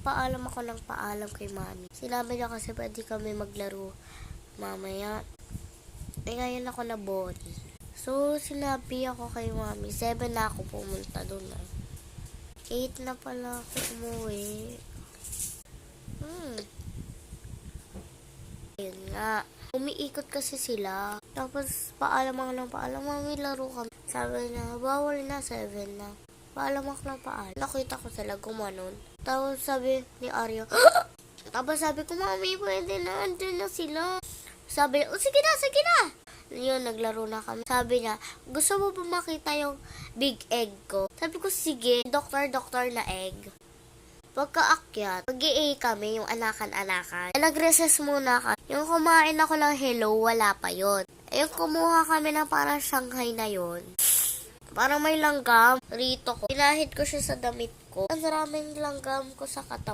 nagpaalam ako ng paalam kay mami. Sinabi niya kasi pwede kami maglaro mamaya. Ngayon ako na boring. So, sinabi ako kay mami, 7 na ako pumunta doon. 8 na pala ako umuwi. Ayun nga. Umiikot kasi sila. Tapos, paalam ako ng paalam. Mami, laro kami. Sabi niya, bawal na, 7 na. Paalam ako ng paalam. Nakita ko sila gumanon. Tapos, sabi ni Arya, tapos sabi ko, mami, pwede na. Andun na sila. Sabi niya, sige na. Yun, naglaro na kami. Sabi niya, gusto mo ba makita yung big egg ko? Sabi ko, sige. Doktor na egg. Pagkaakyat, mag-i-A kami, yung anakan-anakan. Nag-recess muna kami. Yung kumain ako ng hello, wala pa yon. Yung kumuha kami ng parang Shanghai na yon. Parang may langgam rito ko. Pinahid ko siya sa damit ko. Ang maraming langgam ko sa katawan.